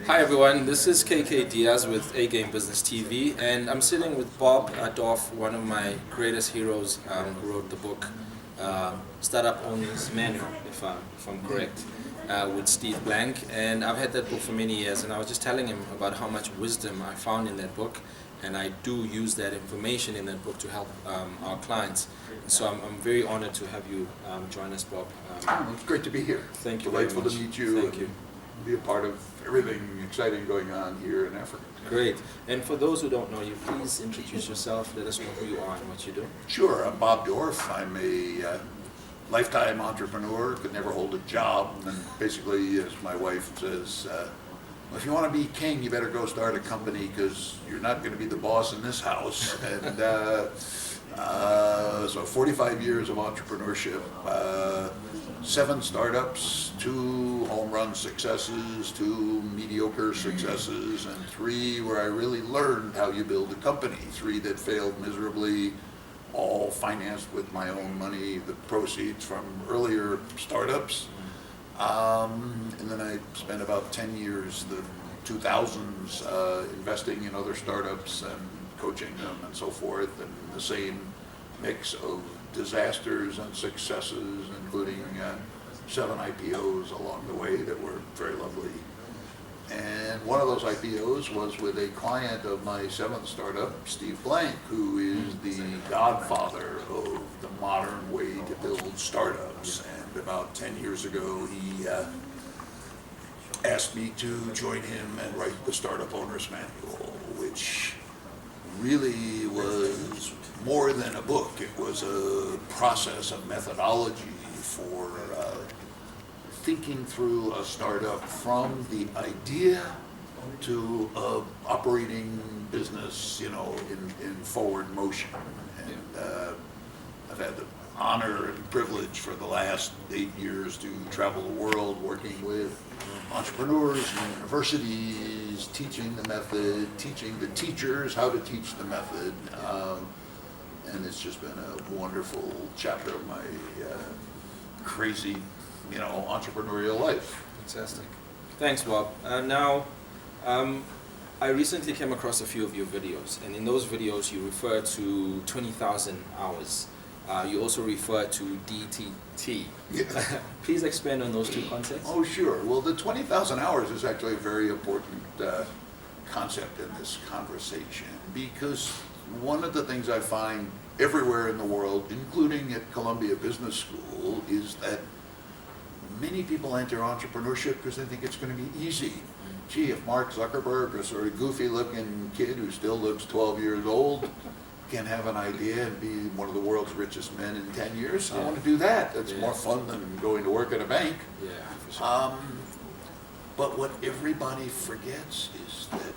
Hi everyone, this is Diaz with A Game Business TV, and I'm sitting with Bob Dorf, one of my greatest heroes, who wrote the book Startup Owner's Manual, if I'm correct, with Steve Blank. And I've had that book for many years, and I was just telling him about how much wisdom I found in that book, and I do use that information in that book to help our clients. So I'm very honored to have you join us, Bob. It's great to be here. Thank you very much. Delightful to meet you. Thank you. Be a part of everything exciting going on here in Africa. Great. And for those who don't know you, please introduce yourself. Let us know who you are and what you do. Sure, I'm Bob Dorf. I'm a lifetime entrepreneur, could never hold a job, and basically, as my wife says, if you want to be king, you better go start a company because you're not going to be the boss in this house. And so 45 years of entrepreneurship, 7 startups, 2 home run successes, 2 mediocre successes, and 3 where I really learned how you build a company. 3 that failed miserably, all financed with my own money, the proceeds from earlier startups. And then I spent about 10 years, the 2000s, investing in other startups and coaching them and so forth, and the same mix of disasters and successes, including 7 IPOs along the way that were very lovely. And one of those IPOs was with a client of my 7th startup, Steve Blank, who is the godfather of the modern way to build startups. And about 10 years ago, he asked me to join him and write the Startup Owner's Manual, which really was more than a book. It was a process, a methodology for thinking through a startup from the idea to operating business, in forward motion. And I've had the honor and privilege for the last 8 years to travel the world working with entrepreneurs and universities, teaching the method, teaching the teachers how to teach the method. And it's just been a wonderful chapter of my crazy, entrepreneurial life. Fantastic. Thanks, Bob. I recently came across a few of your videos, and in those videos you refer to 20,000 hours. You also refer to DTT. Yes. Please expand on those 2 concepts. Oh, sure. Well, the 20,000 hours is actually a very important concept in this conversation, because one of the things I find everywhere in the world, including at Columbia Business School, is that many people enter entrepreneurship because they think it's going to be easy. Gee, if Mark Zuckerberg, a sort of goofy-looking kid who still looks 12 years old, can have an idea and be one of the world's richest men in 10 years, I want to do that. That's more fun than going to work at a bank. Yeah, for sure. But what everybody forgets is that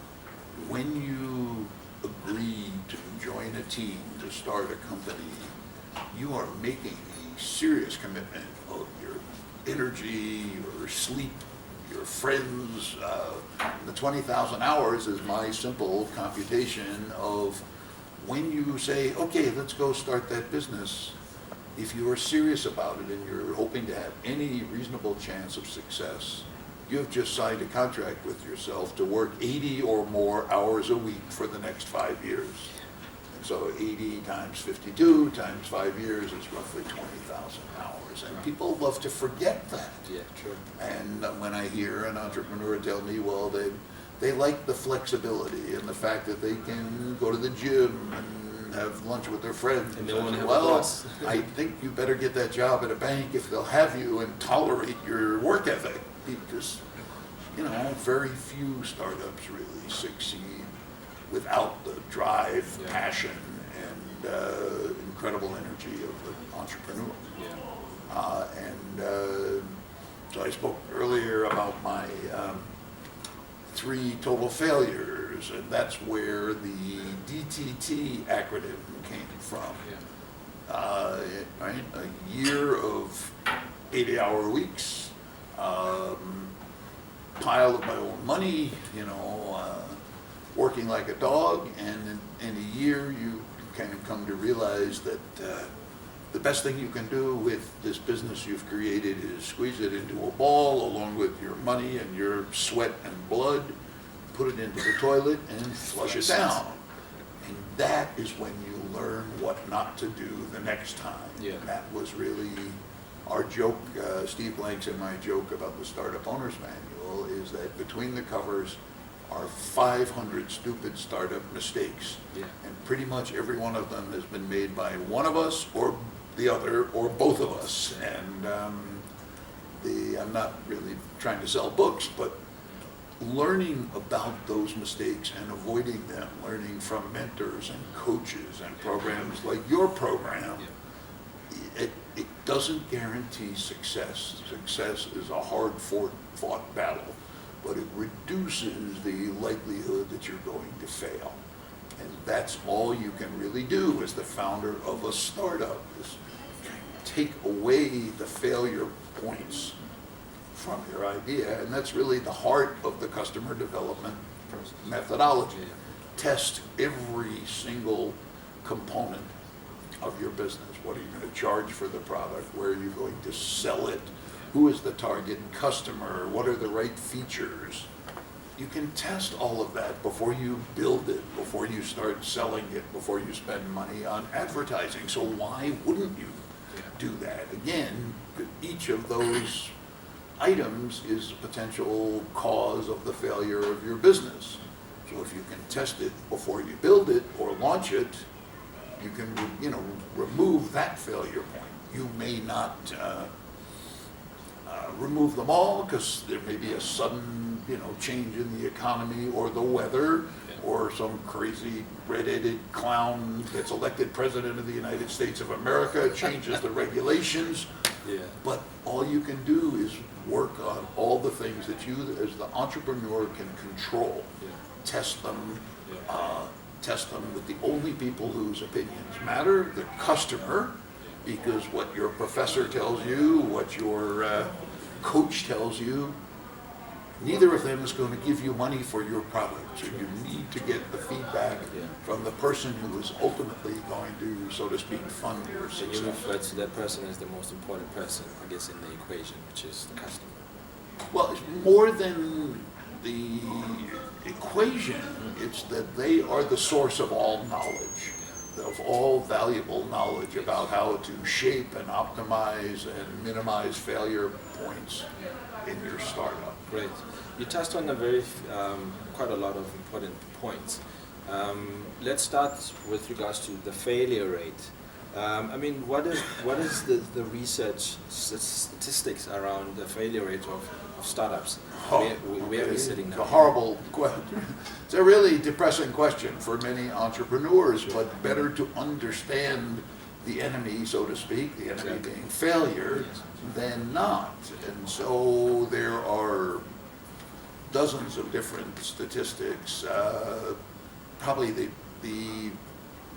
when you agree to join a team to start a company, you are making a serious commitment of your energy, your sleep, your friends. The 20,000 hours is my simple computation of when you say, okay, let's go start that business. If you are serious about it and you're hoping to have any reasonable chance of success, you have just signed a contract with yourself to work 80 or more hours a week for the next 5 years. And so 80 times 52 times 5 years is roughly 20,000 hours. And people love to forget that. Yeah, true. And when I hear an entrepreneur tell me, well, they like the flexibility and the fact that they can go to the gym and have lunch with their friends. And they won't have a boss. I think you better get that job at a bank if they'll have you and tolerate your work ethic, because very few startups really succeed without the drive, passion, and incredible energy of the entrepreneur. So I spoke earlier about my 3 total failures, and that's where the DTT acronym came from. Right? A year of 80-hour weeks, pile of my own money, working like a dog, and in a year you kind of come to realize that the best thing you can do with this business you've created is squeeze it into a ball along with your money and your sweat and blood, put it into the toilet and flush it down. And that is when you learn what not to do the next time. Yeah. And that was really our joke, Steve Blanks and my joke about the Startup Owner's Manual is that between the covers are 500 stupid startup mistakes. Yeah. And pretty much every one of them has been made by one of us or the other or both of us. And I'm not really trying to sell books, but learning about those mistakes and avoiding them, learning from mentors and coaches and programs like your program, it doesn't guarantee success. Success is a hard fought battle, but it reduces the likelihood that you're going to fail. And that's all you can really do as the founder of a startup, is take away the failure points from your idea. And that's really the heart of the customer development methodology. Test every single component of your business. What are you going to charge for the product? Where are you going to sell it? Who is the target customer? What are the right features? You can test all of that before you build it, before you start selling it, before you spend money on advertising. So why wouldn't you do that? Again, each of those items is a potential cause of the failure of your business. So if you can test it before you build it or launch it, you can, remove that failure point. You may not remove them all because there may be a sudden, change in the economy or the weather, or some crazy red-headed clown gets elected president of the United States of America, changes the regulations. Yeah. But all you can do is work on all the things that you, as the entrepreneur, can control. Yeah. Test them. Test them with the only people whose opinions matter, the customer, because what your professor tells you, what your coach tells you, neither of them is going to give you money for your product. So you need to get the feedback from the person who is ultimately going to, so to speak, fund your And you success. refer to that person as the most important person, I guess, in the equation, which is the customer. Well, it's more than the equation, it's that they are the source of all knowledge, of all valuable knowledge about how to shape and optimize and minimize failure points in your startup. Great. You touched on quite a lot of important points. Let's start with regards to the failure rate. What is the research statistics around the failure rate of startups? Where are we sitting now? It's a horrible question. It's a really depressing question for many entrepreneurs, but better to understand the enemy, so to speak, the enemy being failure, than not. And so there are dozens of different statistics. Probably the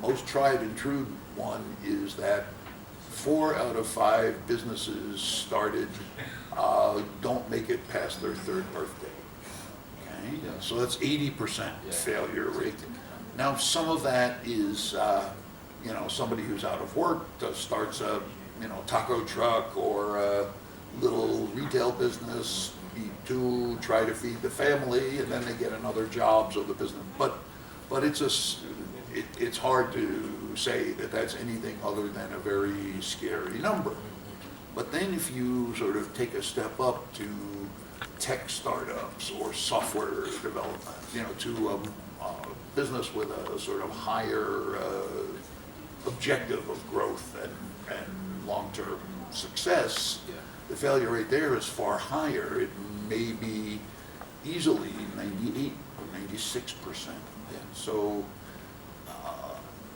most tried and true one is that 4 out of 5 businesses started don't make it past their 3rd birthday. Okay, so that's 80% failure rate. Now, some of that is somebody who's out of work starts a taco truck or a little retail business to try to feed the family, and then they get another job, so the business. But it's hard to say that that's anything other than a very scary number. But then if you sort of take a step up to tech startups or software development, to a business with a sort of higher objective of growth and long-term success, the failure rate there is far higher. It may be easily 98 or 96%.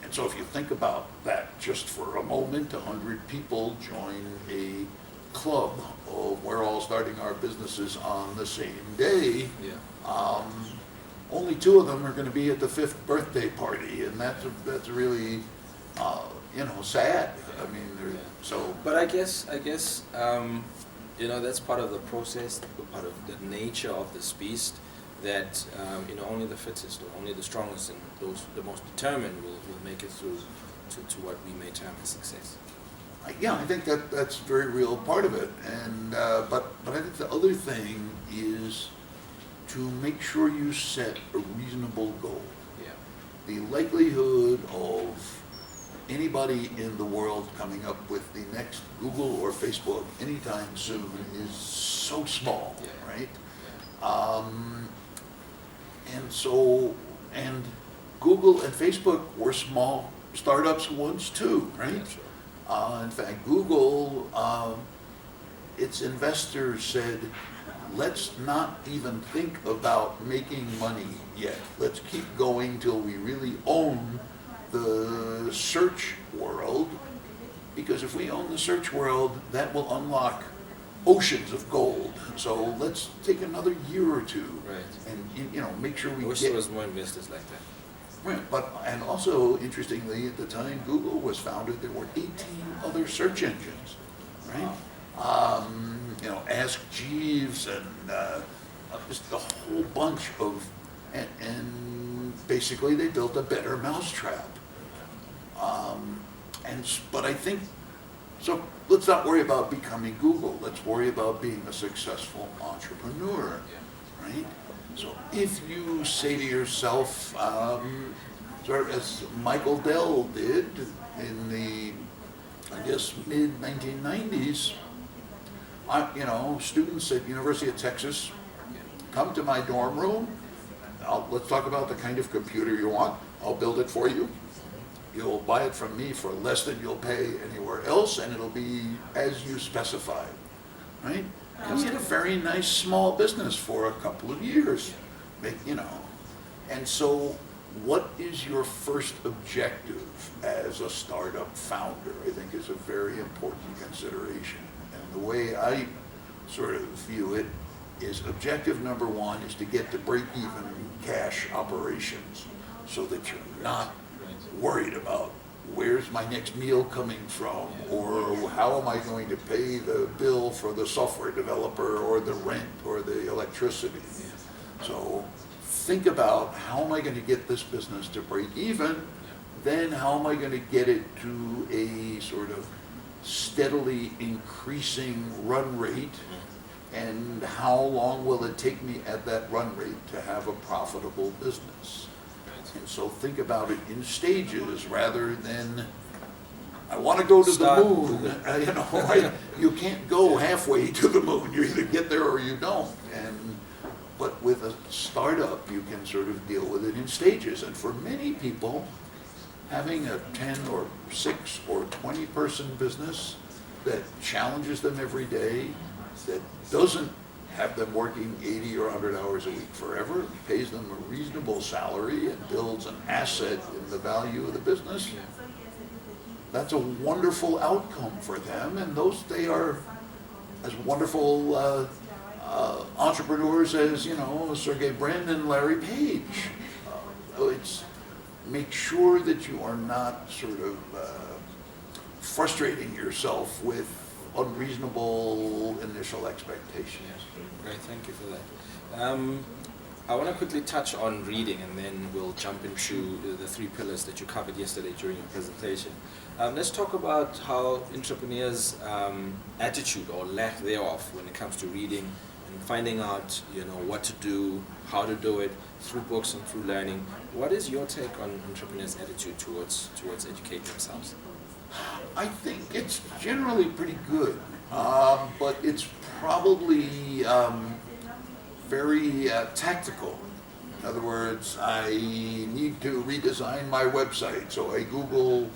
And so if you think about that just for a moment, 100 people join a club of we're all starting our businesses on the same day. Only 2 of them are going to be at the 5th birthday party, and that's really sad. But I guess that's part of the process, part of the nature of this beast. That only the fittest or only the strongest and the most determined will make it through to what we may term as success. Yeah, I think that's a very real part of it. And but I think the other thing is to make sure you set a reasonable goal. Yeah. The likelihood of anybody in the world coming up with the next Google or Facebook anytime soon is so small, Yeah. right? Yeah. And Google and Facebook were small startups once too, right? Yeah, sure. In fact, Google, its investors said, let's not even think about making money yet. Let's keep going till we really own the search world, because if we own the search world, that will unlock oceans of gold. So let's take another year or two, Right. and make sure I we wish get. there was more investors like that. Right, and also interestingly, at the time Google was founded, there were 18 other search engines, right? Ask Jeeves and just a whole bunch of, and basically they built a better mousetrap. But I think, so let's not worry about becoming Google, let's worry about being a successful entrepreneur, right? So if you say to yourself, sort of as Michael Dell did in the, I guess, mid-1990s, students at University of Texas come to my dorm room, let's talk about the kind of computer you want, I'll build it for you. You'll buy it from me for less than you'll pay anywhere else, and it'll be as you specified, right? And we had a very nice small business for a couple of years, And so what is your first objective as a startup founder, I think is a very important consideration. And the way I sort of view it is objective number one is to get to break even cash operations so that you're not worried about where's my next meal coming from, or how am I going to pay the bill for the software developer, or the rent, or the electricity. So think about, how am I going to get this business to break even? Then how am I going to get it to a sort of steadily increasing run rate? And how long will it take me at that run rate to have a profitable business? And so think about it in stages rather than, I want to go to the moon. You can't go halfway to the moon. You either get there or you don't. But with a startup, you can sort of deal with it in stages. And for many people, having a 10 or 6 or 20 person business that challenges them every day, that doesn't have them working 80 or 100 hours a week forever, pays them a reasonable salary and builds an asset in the value of the business, that's a wonderful outcome for them, and they are as wonderful entrepreneurs as, Sergey Brin and Larry Page. It's make sure that you are not sort of frustrating yourself with unreasonable initial expectations. Great, thank you for that. I want to quickly touch on reading, and then we'll jump into the 3 pillars that you covered yesterday during your presentation. Let's talk about how entrepreneurs' attitude or lack thereof when it comes to reading and finding out, what to do, how to do it through books and through learning. What is your take on entrepreneurs' attitude towards educating themselves? I think it's generally pretty good, but it's probably very tactical. In other words, I need to redesign my website, so I Google,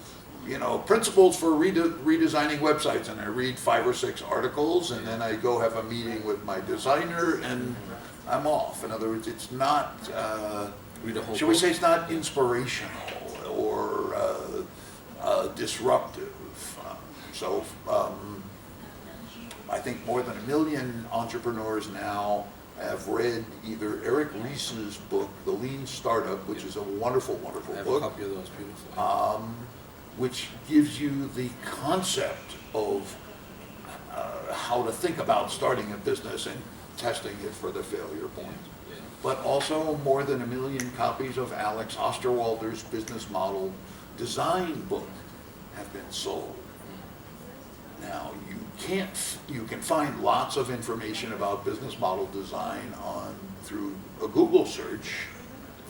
principles for redesigning websites, and I read 5 or 6 articles, and then I go have a meeting with my designer, and I'm off. In other words, it's not, shall we say, it's not inspirational or disruptive. I think more than 1 million entrepreneurs now have read either Eric Ries's book, The Lean Startup, which is a wonderful, wonderful book. I have a copy of those, beautiful. Which gives you the concept of how to think about starting a business and testing it for the failure point. Yeah. But also more than 1 million copies of Alex Osterwalder's business model design book have been sold. Now, you can find lots of information about business model design through a Google search,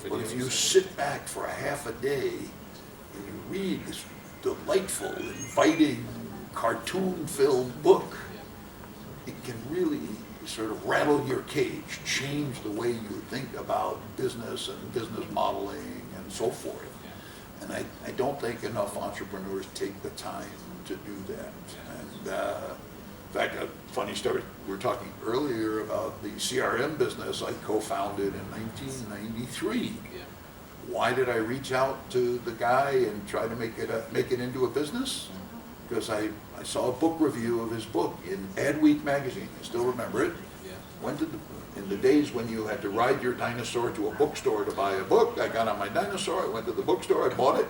but if you sit back for a half a day and you read this delightful, inviting, cartoon-filled book, it can really sort of rattle your cage, change the way you think about business and business modeling and so forth. And I don't think enough entrepreneurs take the time to do that. And in fact, a funny story, we were talking earlier about the CRM business I co-founded in 1993. Why did I reach out to the guy and try to make it into a business? Because I saw a book review of his book in Adweek magazine. I still remember it. In the days when you had to ride your dinosaur to a bookstore to buy a book, I got on my dinosaur, I went to the bookstore, I bought it,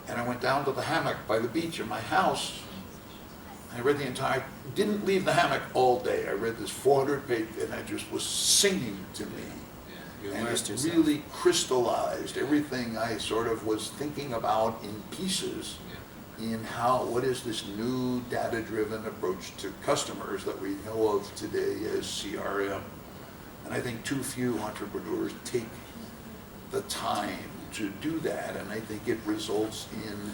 and I went down to the hammock by the beach in my house. I read didn't leave the hammock all day. I read this 400-page, and I just was singing to me. And it really crystallized everything I sort of was thinking about in pieces in what is this new data-driven approach to customers that we know of today as CRM. And I think too few entrepreneurs take the time to do that, and I think it results in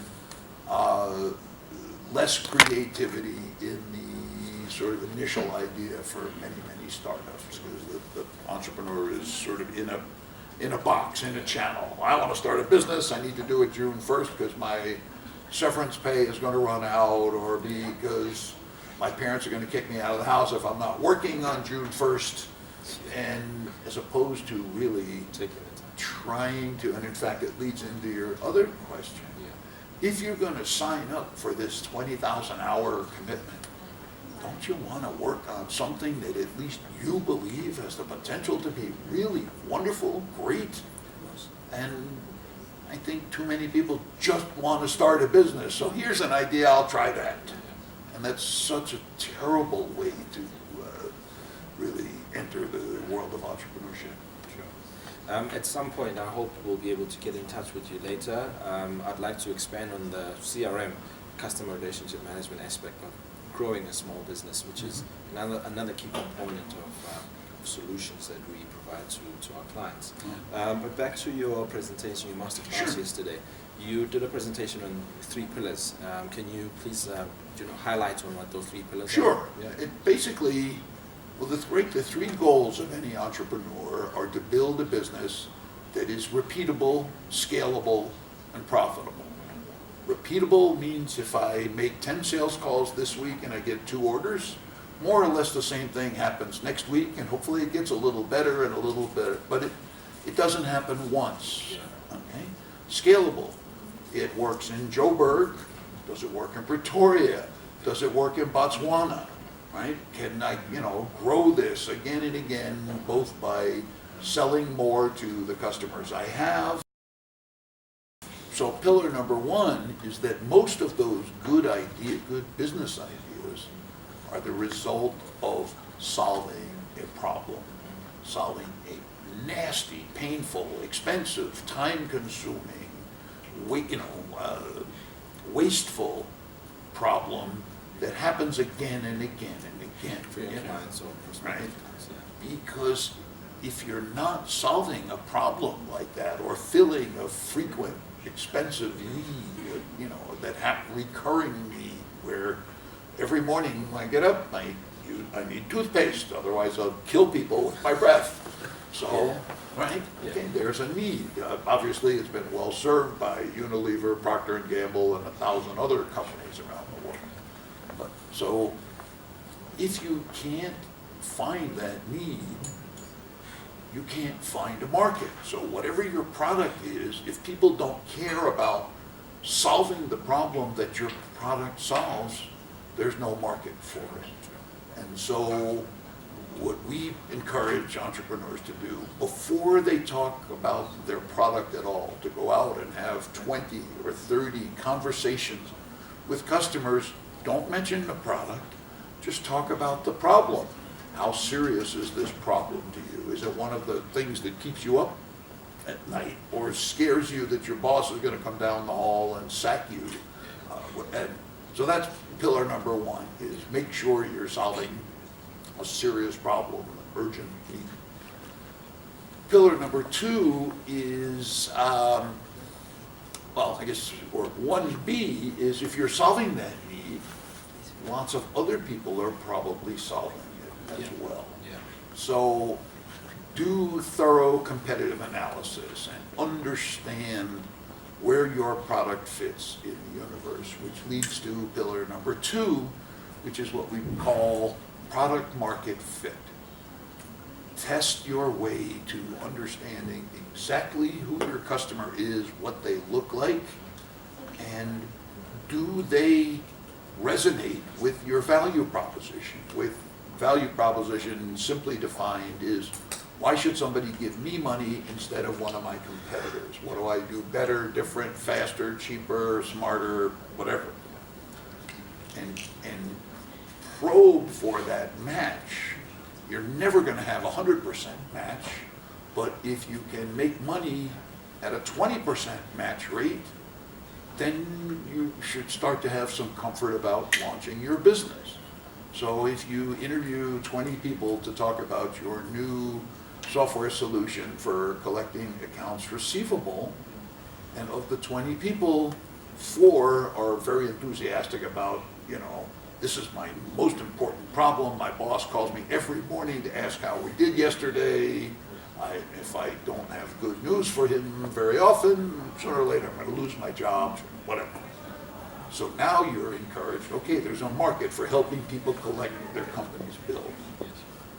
less creativity in the sort of initial idea for many startups, because the entrepreneur is sort of in a box, in a channel. I want to start a business, I need to do it June 1st because my severance pay is going to run out, or because my parents are going to kick me out of the house if I'm not working on June 1st, and as opposed to really trying to, and in fact it leads into your other question. If you're going to sign up for this 20,000 hour commitment, don't you want to work on something that at least you believe has the potential to be really wonderful, great? And I think too many people just want to start a business. So here's an idea, I'll try that. And that's such a terrible way to really enter the world of entrepreneurship. At some point, I hope we'll be able to get in touch with you later. I'd like to expand on the CRM, customer relationship management aspect of growing a small business, which is another key component of solutions that we provide to our clients. But back to your presentation, your masterclass yesterday. You did a presentation on 3 pillars. Can you please highlight on what those 3 pillars are? Sure. It basically, the 3 goals of any entrepreneur are to build a business that is repeatable, scalable, and profitable. Repeatable means if I make 10 sales calls this week and I get 2 orders, more or less the same thing happens next week, and hopefully it gets a little better and a little better, but it doesn't happen once. Okay? Scalable. It works in Joburg. Does it work in Pretoria? Does it work in Botswana? Right? Can I, grow this again and again, both by selling more to the customers I have? So pillar number 1 is that most of those good business ideas are the result of solving a problem, solving a nasty, painful, expensive, time-consuming, wasteful problem that happens again and again and again. For your clients or prospective clients, Because if you're not solving a problem like that, or filling a frequent, expensive need, recurring need, where every morning when I get up, I need toothpaste, otherwise I'll kill people with my breath. So, okay, there's a need. Obviously, it's been well served by Unilever, Procter & Gamble, and 1,000 other companies around the world. So if you can't find that need, you can't find a market. So whatever your product is, if people don't care about solving the problem that your product solves, there's no market for it. And so what we encourage entrepreneurs to do, before they talk about their product at all, to go out and have 20 or 30 conversations with customers. Don't mention the product, just talk about the problem. How serious is this problem to you? Is it one of the things that keeps you up at night, or scares you that your boss is going to come down the hall and sack you? And So that's pillar number one, is make sure you're solving a serious problem, an urgent need. Pillar number two is, well, I guess, or 1B is if you're solving that need, lots of other people are probably solving it as well. Yeah. So do thorough competitive analysis and understand where your product fits in the universe, which leads to pillar number two, which is what we call product market fit. Test your way to understanding exactly who your customer is, what they look like, and do they resonate with your value proposition. With value proposition simply defined is, why should somebody give me money instead of one of my competitors? What do I do better, different, faster, cheaper, smarter, whatever? And probe for that match. You're never going to have a 100% match, but if you can make money at a 20% match rate, then you should start to have some comfort about launching your business. So if you interview 20 people to talk about your new software solution for collecting accounts receivable, and of the 20 people, 4 are very enthusiastic about, this is my most important problem. My boss calls me every morning to ask how we did yesterday. If I don't have good news for him very often, sooner or later I'm going to lose my job, whatever. So now you're encouraged, okay, there's a market for helping people collect their company's bills.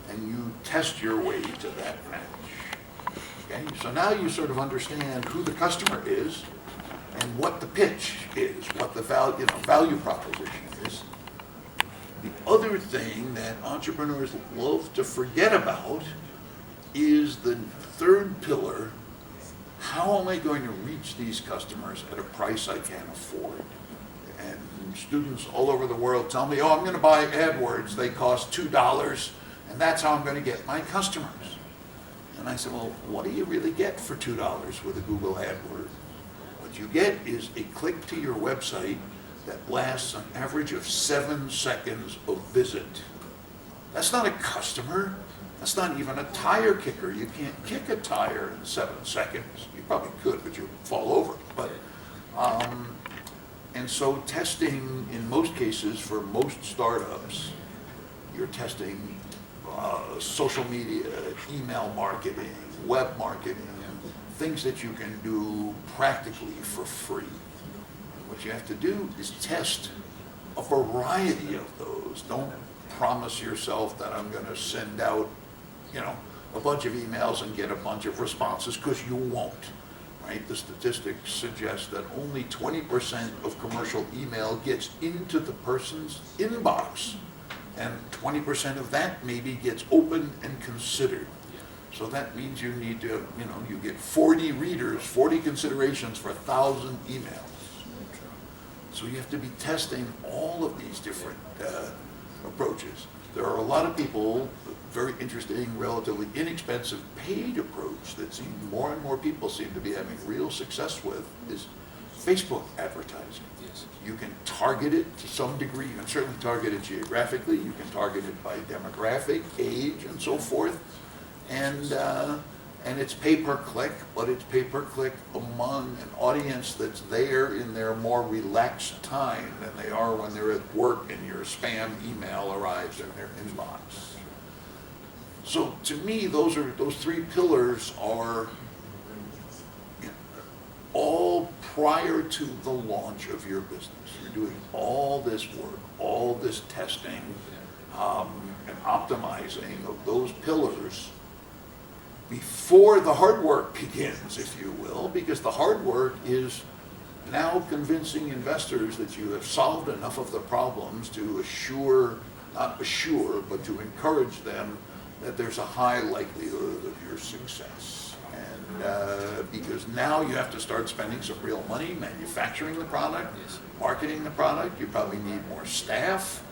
And you test your way to that match. Okay, so now you sort of understand who the customer is and what the pitch is, what the value proposition is. The other thing that entrepreneurs love to forget about is the third pillar. How am I going to reach these customers at a price I can afford? And students all over the world tell me, I'm going to buy AdWords. They cost $2, and that's how I'm going to get my customers. And I said, well, what do you really get for $2 with a Google AdWord? What you get is a click to your website that lasts an average of 7 seconds of visit. That's not a customer. That's not even a tire kicker. You can't kick a tire in 7 seconds. You probably could, but you'll fall over. But and so testing, in most cases, for most startups, you're testing social media, email marketing, web marketing, things that you can do practically for free. What you have to do is test a variety of those. Don't promise yourself that I'm going to send out, a bunch of emails and get a bunch of responses, because you won't. Right? The statistics suggest that only 20% of commercial email gets into the person's inbox, and 20% of that maybe gets opened and considered. So that means you need to, you get 40 readers, 40 considerations for 1,000 emails. So you have to be testing all of these different approaches. There are a lot of people, very interesting, relatively inexpensive paid approach that more and more people seem to be having real success with is Facebook advertising. Yes. You can target it to some degree. You can certainly target it geographically. You can target it by demographic, age, and so forth. And it's pay-per-click, but it's pay-per-click among an audience that's there in their more relaxed time than they are when they're at work and your spam email arrives in their inbox. So to me, those 3 pillars are all prior to the launch of your business. You're doing all this work, all this testing, and optimizing of those pillars before the hard work begins, if you will, because the hard work is now convincing investors that you have solved enough of the problems to not assure, but to encourage them that there's a high likelihood of your success. And because now you have to start spending some real money manufacturing the product, Yes. marketing the product. You probably need more staff.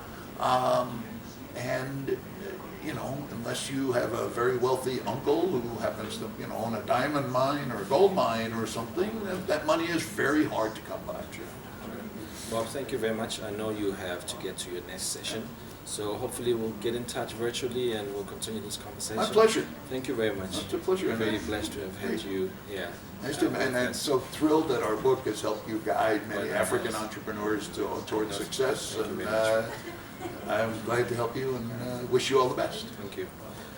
And unless you have a very wealthy uncle who happens to, own a diamond mine or a gold mine or something, that money is very hard to come by. Bob, thank you very much. I know you have to get to your next session, so hopefully we'll get in touch virtually and we'll continue this conversation. My pleasure. Thank you very much. It's a pleasure. I'm very blessed to have had you here. Nice to, and I'm so thrilled that our book has helped you guide many Well, African nice. entrepreneurs towards success, Thank you and very much. I'm glad to help you and wish you all the best. Thank you.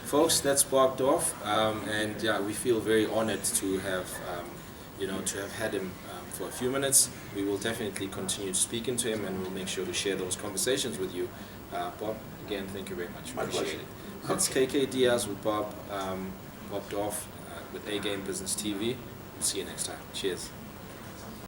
Folks, that's Bob Dorf, and yeah, we feel very honored to have, to have had him for a few minutes. We will definitely continue speaking to him, and we'll make sure to share those conversations with you. Bob, again, thank you very much. My Appreciate pleasure. it. That's KK Diaz with Bob Dorf with A Game Business TV. See you next time. Cheers.